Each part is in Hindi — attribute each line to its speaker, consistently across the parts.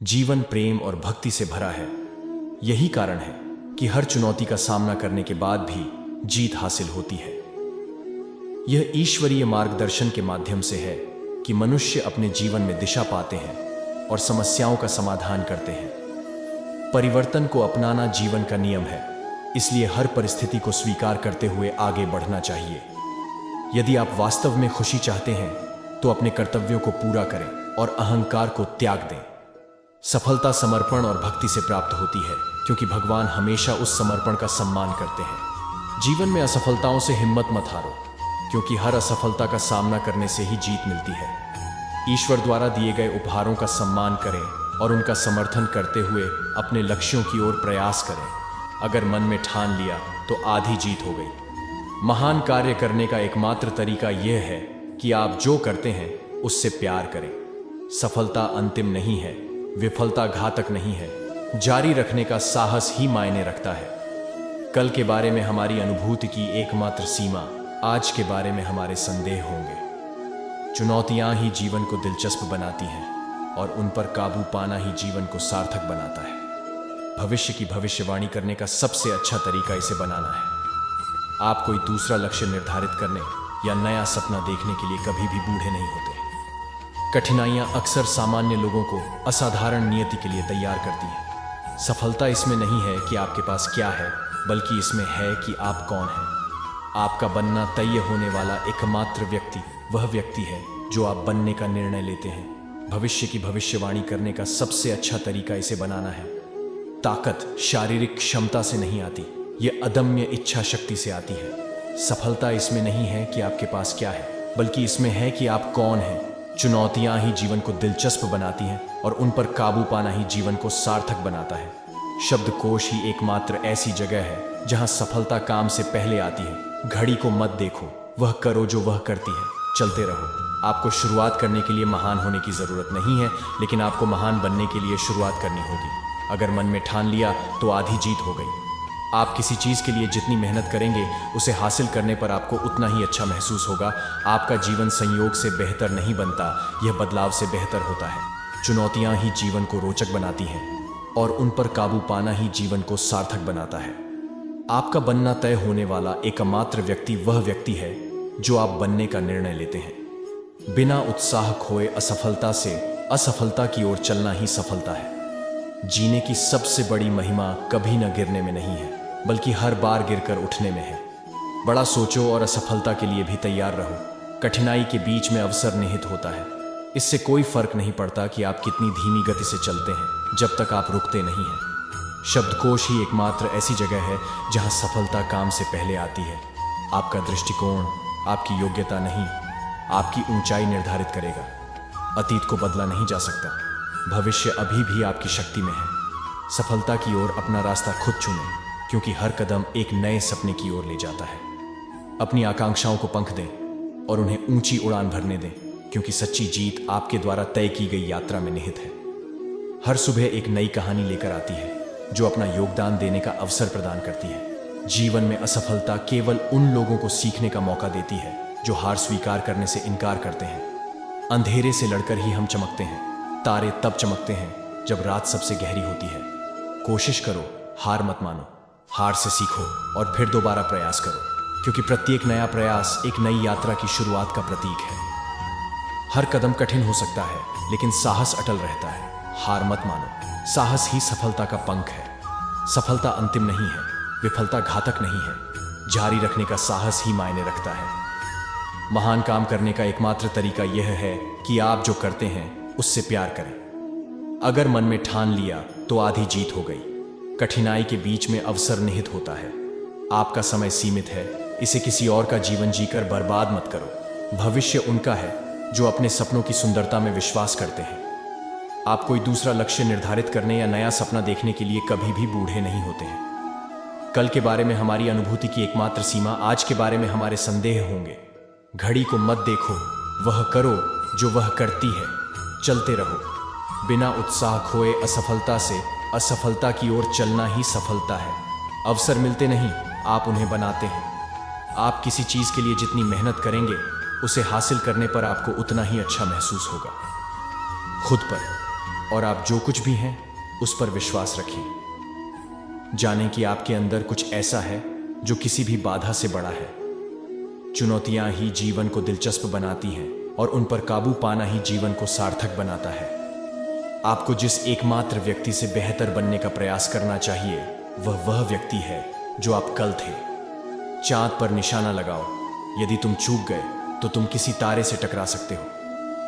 Speaker 1: जीवन प्रेम और भक्ति से भरा है। यही कारण है कि हर चुनौती का सामना करने के बाद भी जीत हासिल होती है। यह ईश्वरीय मार्गदर्शन के माध्यम से है कि मनुष्य अपने जीवन में दिशा पाते हैं और समस्याओं का समाधान करते हैं। परिवर्तन को अपनाना जीवन का नियम है, इसलिए हर परिस्थिति को स्वीकार करते हुए आगे बढ़ना चाहिए। यदि आप वास्तव में खुशी चाहते हैं तो अपने कर्तव्यों को पूरा करें और अहंकार को त्याग दें। सफलता समर्पण और भक्ति से प्राप्त होती है, क्योंकि भगवान हमेशा उस समर्पण का सम्मान करते हैं। जीवन में असफलताओं से हिम्मत मत हारो, क्योंकि हर असफलता का सामना करने से ही जीत मिलती है। ईश्वर द्वारा दिए गए उपहारों का सम्मान करें और उनका समर्थन करते हुए अपने लक्ष्यों की ओर प्रयास करें। अगर मन में ठान लिया तो आधी जीत हो गई। महान कार्य करने का एकमात्र तरीका यह है कि आप जो करते हैं उससे प्यार करें। सफलता अंतिम नहीं है, विफलता घातक नहीं है, जारी रखने का साहस ही मायने रखता है। कल के बारे में हमारी अनुभूति की एकमात्र सीमा आज के बारे में हमारे संदेह होंगे। चुनौतियां ही जीवन को दिलचस्प बनाती हैं और उन पर काबू पाना ही जीवन को सार्थक बनाता है। भविष्य की भविष्यवाणी करने का सबसे अच्छा तरीका इसे बनाना है। आप कोई दूसरा लक्ष्य निर्धारित करने या नया सपना देखने के लिए कभी भी बूढ़े नहीं होते। कठिनाइयां अक्सर सामान्य लोगों को असाधारण नियति के लिए तैयार करती हैं। सफलता इसमें नहीं है कि आपके पास क्या है, बल्कि इसमें है कि आप कौन हैं। आपका बनना तय होने वाला एकमात्र व्यक्ति वह व्यक्ति है जो आप बनने का निर्णय लेते हैं। भविष्य की भविष्यवाणी करने का सबसे अच्छा तरीका इसे बनाना है। ताकत शारीरिक क्षमता से नहीं आती, ये अदम्य इच्छा शक्ति से आती है। सफलता इसमें नहीं है कि आपके पास क्या है, बल्कि इसमें है कि आप कौन हैं। चुनौतियां ही जीवन को दिलचस्प बनाती हैं और उन पर काबू पाना ही जीवन को सार्थक बनाता है। शब्दकोश ही एकमात्र ऐसी जगह है जहां सफलता काम से पहले आती है। घड़ी को मत देखो, वह करो जो वह करती है, चलते रहो। आपको शुरुआत करने के लिए महान होने की जरूरत नहीं है, लेकिन आपको महान बनने के लिए शुरुआत करनी होगी। अगर मन में ठान लिया तो आधी जीत हो गई। आप किसी चीज के लिए जितनी मेहनत करेंगे, उसे हासिल करने पर आपको उतना ही अच्छा महसूस होगा। आपका जीवन संयोग से बेहतर नहीं बनता, यह बदलाव से बेहतर होता है। चुनौतियां ही जीवन को रोचक बनाती हैं और उन पर काबू पाना ही जीवन को सार्थक बनाता है। आपका बनना तय होने वाला एकमात्र व्यक्ति वह व्यक्ति है जो आप बनने का निर्णय लेते हैं। बिना उत्साह खोए असफलता से असफलता की ओर चलना ही सफलता है। जीने की सबसे बड़ी महिमा कभी न गिरने में नहीं है, बल्कि हर बार गिरकर उठने में है। बड़ा सोचो और असफलता के लिए भी तैयार रहो। कठिनाई के बीच में अवसर निहित होता है। इससे कोई फर्क नहीं पड़ता कि आप कितनी धीमी गति से चलते हैं, जब तक आप रुकते नहीं हैं। शब्दकोश ही एकमात्र ऐसी जगह है जहां सफलता काम से पहले आती है। आपका दृष्टिकोण आपकी योग्यता नहीं, आपकी ऊंचाई निर्धारित करेगा। अतीत को बदला नहीं जा सकता, भविष्य अभी भी आपकी शक्ति में है। सफलता की ओर अपना रास्ता खुद चुनें, क्योंकि हर कदम एक नए सपने की ओर ले जाता है। अपनी आकांक्षाओं को पंख दें और उन्हें ऊंची उड़ान भरने दें, क्योंकि सच्ची जीत आपके द्वारा तय की गई यात्रा में निहित है। हर सुबह एक नई कहानी लेकर आती है जो अपना योगदान देने का अवसर प्रदान करती है। जीवन में असफलता केवल उन लोगों को सीखने का मौका देती है जो हार स्वीकार करने से इनकार करते हैं। अंधेरे से लड़कर ही हम चमकते हैं। तारे तब चमकते हैं जब रात सबसे गहरी होती है। कोशिश करो, हार मत मानो। हार से सीखो और फिर दोबारा प्रयास करो, क्योंकि प्रत्येक नया प्रयास एक नई यात्रा की शुरुआत का प्रतीक है। हर कदम कठिन हो सकता है, लेकिन साहस अटल रहता है। हार मत मानो, साहस ही सफलता का पंख है। सफलता अंतिम नहीं है, विफलता घातक नहीं है, जारी रखने का साहस ही मायने रखता है। महान काम करने का एकमात्र तरीका यह है कि आप जो करते हैं उससे प्यार करें। अगर मन में ठान लिया तो आधी जीत हो गई। कठिनाई के बीच में अवसर निहित होता है। आपका समय सीमित है, इसे किसी और का जीवन जीकर बर्बाद मत करो। भविष्य उनका है जो अपने सपनों की सुंदरता में विश्वास करते हैं। आप कोई दूसरा लक्ष्य निर्धारित करने या नया सपना देखने के लिए कभी भी बूढ़े नहीं होते हैं। कल के बारे में हमारी अनुभूति की एकमात्र सीमा आज के बारे में हमारे संदेह होंगे। घड़ी को मत देखो, वह करो जो वह करती है, चलते रहो। बिना उत्साह खोए असफलता की ओर चलना ही सफलता है। अवसर मिलते नहीं, आप उन्हें बनाते हैं। आप किसी चीज के लिए जितनी मेहनत करेंगे, उसे हासिल करने पर आपको उतना ही अच्छा महसूस होगा। खुद पर और आप जो कुछ भी हैं उस पर विश्वास रखें। जानें कि आपके अंदर कुछ ऐसा है जो किसी भी बाधा से बड़ा है। चुनौतियां ही जीवन को दिलचस्प बनाती हैं और उन पर काबू पाना ही जीवन को सार्थक बनाता है। आपको जिस एकमात्र व्यक्ति से बेहतर बनने का प्रयास करना चाहिए वह व्यक्ति है जो आप कल थे। चांद पर निशाना लगाओ, यदि तुम चूक गए तो तुम किसी तारे से टकरा सकते हो।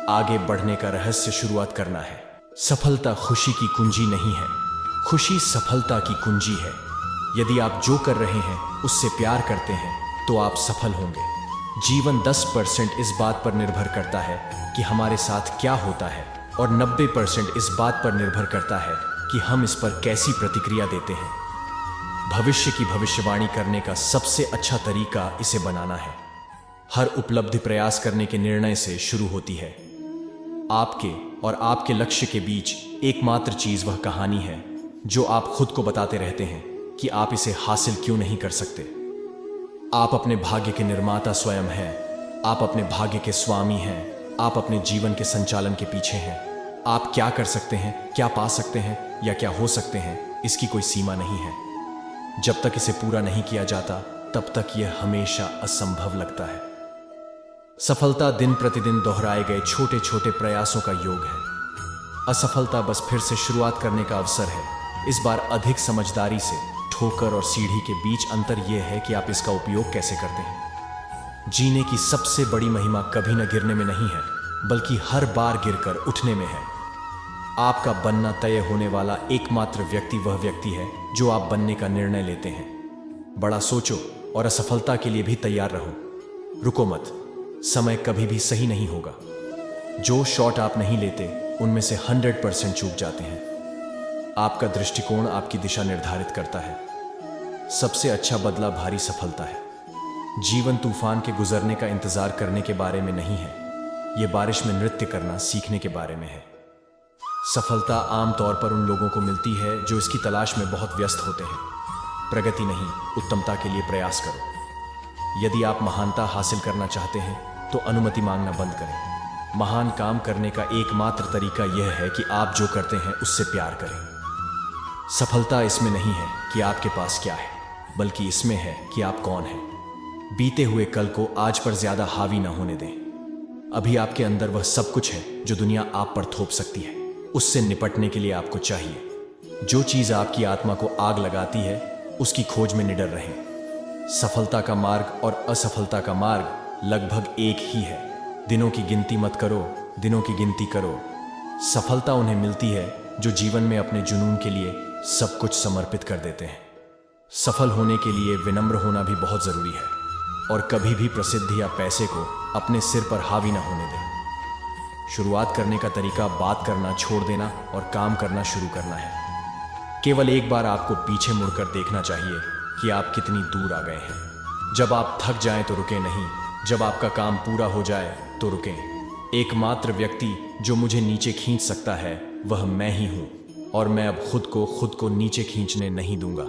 Speaker 1: आगे बढ़ने का रहस्य शुरुआत करना है। सफलता खुशी की कुंजी नहीं है, खुशी सफलता की कुंजी है। यदि आप जो कर रहे हैं उससे प्यार करते हैं तो आप सफल होंगे। जीवन 10% इस बात पर निर्भर करता है कि हमारे साथ क्या होता है और 90% इस बात पर निर्भर करता है कि हम इस पर कैसी प्रतिक्रिया देते हैं। भविष्य की भविष्यवाणी करने का सबसे अच्छा तरीका इसे बनाना है। हर उपलब्धि प्रयास करने के निर्णय से शुरू होती है। आपके और आपके लक्ष्य के बीच एकमात्र चीज वह कहानी है जो आप खुद को बताते रहते हैं कि आप इसे हासिल क्यों नहीं कर सकते। आप अपने भाग्य के निर्माता स्वयं हैं। आप अपने भाग्य के स्वामी हैं। आप अपने जीवन के संचालन के पीछे हैं। आप क्या कर सकते हैं, क्या पा सकते हैं या क्या हो सकते हैं, इसकी कोई सीमा नहीं है। जब तक इसे पूरा नहीं किया जाता तब तक यह हमेशा असंभव लगता है। सफलता दिन प्रतिदिन दोहराए गए छोटे छोटे प्रयासों का योग है। असफलता बस फिर से शुरुआत करने का अवसर है। इस बार अधिक समझदारी से। ठोकर और सीढ़ी के बीच अंतर यह है कि आप इसका उपयोग कैसे करते हैं। जीने की सबसे बड़ी महिमा कभी न गिरने में नहीं है, बल्कि हर बार गिरकर उठने में है। आपका बनना तय होने वाला एकमात्र व्यक्ति वह व्यक्ति है जो आप बनने का निर्णय लेते हैं। बड़ा सोचो और असफलता के लिए भी तैयार रहो। रुको मत, समय कभी भी सही नहीं होगा। जो शॉट आप नहीं लेते उनमें से 100% चूक जाते हैं। आपका दृष्टिकोण आपकी दिशा निर्धारित करता है। सबसे अच्छा बदला भारी सफलता है। जीवन तूफान के गुजरने का इंतजार करने के बारे में नहीं है, यह बारिश में नृत्य करना सीखने के बारे में है। सफलता आमतौर पर उन लोगों को मिलती है जो इसकी तलाश में बहुत व्यस्त होते हैं। प्रगति नहीं, उत्तमता के लिए प्रयास करो। यदि आप महानता हासिल करना चाहते हैं तो अनुमति मांगना बंद करें। महान काम करने का एकमात्र तरीका यह है कि आप जो करते हैं उससे प्यार करें। सफलता इसमें नहीं है कि आपके पास क्या है, बल्कि इसमें है कि आप कौन हैं। बीते हुए कल को आज पर ज्यादा हावी ना होने दें। अभी आपके अंदर वह सब कुछ है जो दुनिया आप पर थोप सकती है। उससे निपटने के लिए आपको चाहिए जो चीज आपकी आत्मा को आग लगाती है, उसकी खोज में निडर रहें। सफलता का मार्ग और असफलता का मार्ग लगभग एक ही है। दिनों की गिनती मत करो, दिनों की गिनती करो। सफलता उन्हें मिलती है जो जीवन में अपने जुनून के लिए सब कुछ समर्पित कर देते हैं। सफल होने के लिए विनम्र होना भी बहुत जरूरी है और कभी भी प्रसिद्धि या पैसे को अपने सिर पर हावी ना होने दें। शुरुआत करने का तरीका बात करना छोड़ देना और काम करना शुरू करना है। केवल एक बार आपको पीछे मुड़कर देखना चाहिए कि आप कितनी दूर आ गए हैं। जब आप थक जाएं तो रुकें नहीं, जब आपका काम पूरा हो जाए तो रुकें। एकमात्र व्यक्ति जो मुझे नीचे खींच सकता है वह मैं ही हूं और मैं अब खुद को नीचे खींचने नहीं दूंगा।